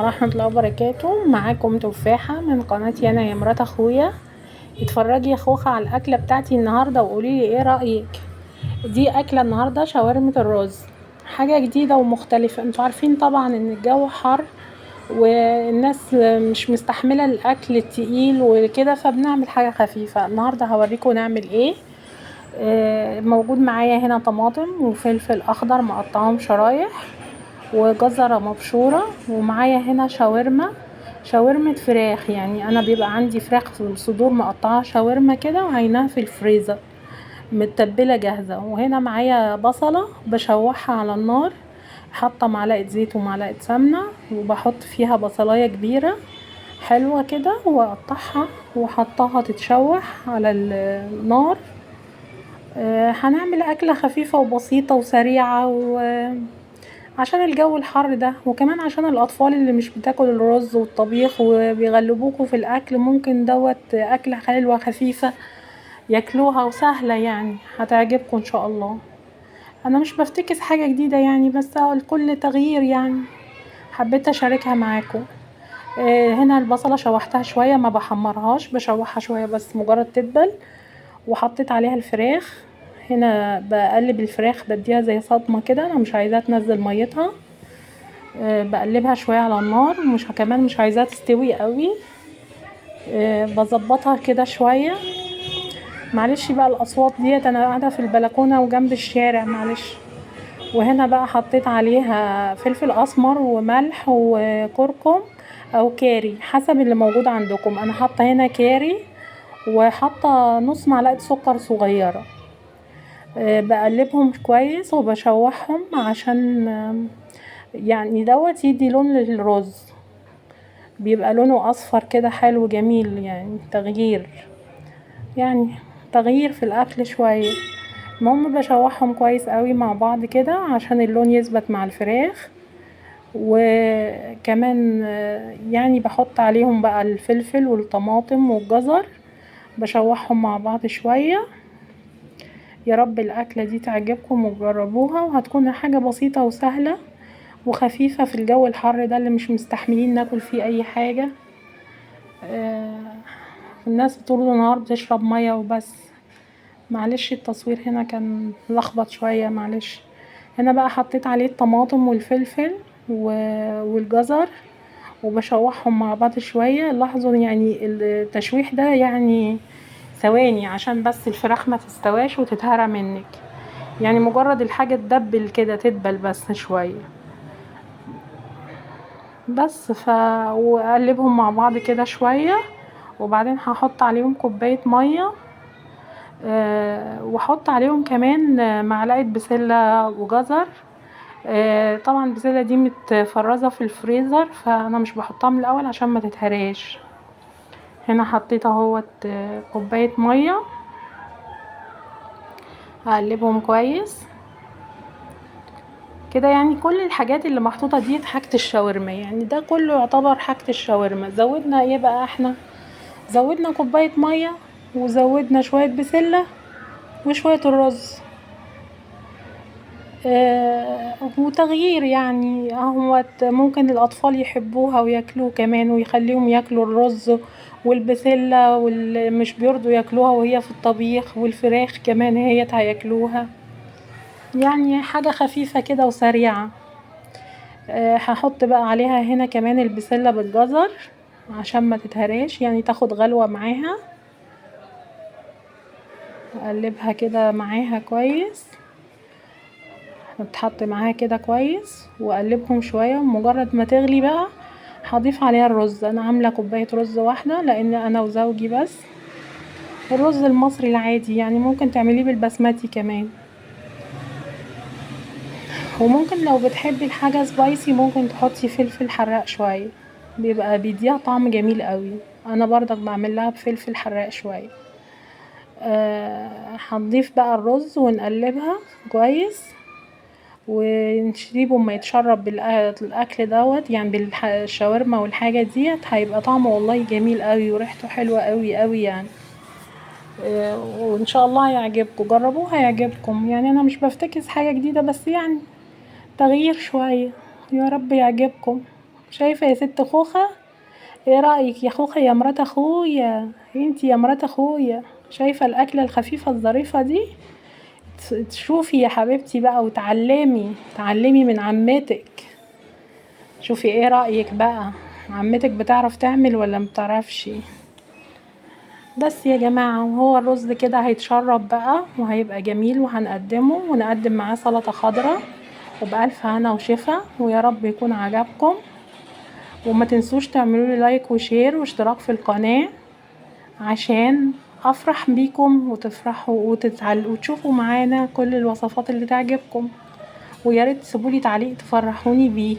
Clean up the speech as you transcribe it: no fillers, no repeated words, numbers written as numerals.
ورحمة الله وبركاته. معاكم تفاحة من قناتي أنا يا مرات أخويا. اتفرجي يا خوخة على الأكلة بتاعتي النهاردة وقوليلي ايه رأيك. دي أكلة النهاردة شاورمة الرز، حاجة جديدة ومختلفة. انتوا عارفين طبعا ان الجو حر والناس مش مستحملة الأكل التقيل وكده، فبنعمل حاجة خفيفة. النهاردة هوريكم نعمل ايه. موجود معايا هنا طماطم وفلفل أخضر مقطعهم شرايح وجزرة مبشورة، ومعايا هنا شاورمة فراخ. يعني انا بيبقى عندي فراخ في الصدور مقطعها شاورما كده وعينها في الفريزر متبلة جاهزة. وهنا معايا بصلة بشوحها على النار، حاطة معلقة زيت ومعلقة سمنة، وبحط فيها بصلاية كبيرة حلوة كده واقطعها وحطها تتشوح على النار. هنعمل أكلة خفيفة وبسيطة وسريعة عشان الجو الحر ده، وكمان عشان الأطفال اللي مش بتاكل الرز والطبيخ وبيغلبوكوا في الأكل، ممكن أكلة حلوة خفيفة ياكلوها وسهلة، يعني هتعجبكم إن شاء الله. أنا مش بفتكس حاجة جديدة يعني، بس الكل تغيير يعني حبيت أشاركها معاكم. هنا البصلة شوحتها شوية، ما بحمرهاش، بشوحها شوية بس مجرد تدبل، وحطيت عليها الفراخ. هنا بقلب الفراخ بديها زي صدمة كده، انا مش عايزاها تنزل ميتها. بقلبها شوية على النار، كمان مش عايزاها تستوي قوي. بظبطها كده شوية. معلش بقى الاصوات ديت، انا قاعدة في البلكونة وجنب الشارع، معلش. وهنا بقى حطيت عليها فلفل اسمر وملح وكركم او كاري حسب اللي موجود عندكم. انا حاطة هنا كاري، وحاطة نص معلقة سكر صغيرة. بقلبهم كويس وبشوحهم عشان يعني دوت يدي لون للرز، بيبقى لونه اصفر كده حلو جميل، يعني تغيير في الاكل شوية. المهم بشوحهم كويس قوي مع بعض كده عشان اللون يثبت مع الفراخ. وكمان يعني بحط عليهم بقى الفلفل والطماطم والجزر، بشوحهم مع بعض شوية. يا رب الأكلة دي تعجبكم وتجربوها، وهتكون حاجة بسيطة وسهلة وخفيفة في الجو الحر ده اللي مش مستحملين ناكل فيه أي حاجة. الناس طول النهار بتشرب مية وبس. معلش التصوير هنا كان لخبط شوية، معلش. هنا بقى حطيت عليه الطماطم والفلفل والجزر، وبشوحهم مع بعض شوية. لاحظوا يعني التشويح ده يعني ثواني عشان بس الفراخ ما تستواش وتتهرى منك، يعني مجرد الحاجة تدبل كده، تدبل بس شوية بس. واقلبهم مع بعض كده شوية، وبعدين هحط عليهم كوباية مية. واحط عليهم كمان معلقة بسلة وجزر. طبعا البسلة دي متفرزة في الفريزر، فانا مش بحطها من الاول عشان ما تتهراش. هنا حطيت اهوت كوباية مية، هقلبهم كويس كده. يعني كل الحاجات اللي محطوطة دي حاجة الشاورما، يعني ده كله يعتبر حاجة الشاورما. زودنا ايه بقى احنا؟ زودنا كوباية مية، وزودنا شوية بسلة وشوية الرز. وتغيير يعني اهوت، ممكن الاطفال يحبوها وياكلوه كمان، ويخليهم ياكلوا الرز والبسلة، واللي مش بيرضوا ياكلوها وهي في الطبيخ، والفراخ كمان هياكلوها. يعني حاجة خفيفة كده وسريعة. هحط بقى عليها هنا كمان البسلة بالجزر عشان ما تتهراش، يعني تاخد غلوة معاها. اقلبها كده معاها كويس، تتحط معاها كده كويس، واقلبهم شوية. ومجرد ما تغلي بقى هضيف عليها الرز. انا عاملة كوباية رز واحدة لان انا وزوجي بس. الرز المصري العادي، يعني ممكن تعمليه بالبسمتي كمان. وممكن لو بتحبي الحاجة سبايسي ممكن تحطي فلفل حراق شوية، بيبقى بيديها طعم جميل قوي. انا برضك بعمل لها بفلفل حراق شوية. هنضيف بقى الرز ونقلبها كويس، ونسيبه ما يتشرب بالاكل دوت، يعني بالشاورما والحاجة ديت، هيبقى طعمه والله جميل قوي وريحته حلوة قوي قوي يعني. وان شاء الله هيعجبكم، جربوه هيعجبكم. يعني انا مش بفتكس حاجة جديدة، بس يعني تغيير شوية. يا رب يعجبكم. شايفة يا ست خوخة؟ ايه رأيك يا خوخة يا مرات اخويا؟ انتي يا مرات اخويا شايفة الاكلة الخفيفة الظريفة دي؟ تشوفي يا حبيبتي بقى تعلمي من عمتك. شوفي ايه رأيك بقى، عمتك بتعرف تعمل ولا مبتعرفش؟ بس يا جماعة وهو الرز كده هيتشرب بقى وهيبقى جميل، وهنقدمه ونقدم معاه سلطة خضراء وبألف هنا وشفا، ويا رب يكون عجبكم. وما تنسوش تعملوا لي لايك وشير واشتراك في القناة عشان افرح بيكم وتفرحوا وتشوفوا معانا كل الوصفات اللي تعجبكم، ويا ريت تسيبولي تعليق تفرحوني بيه.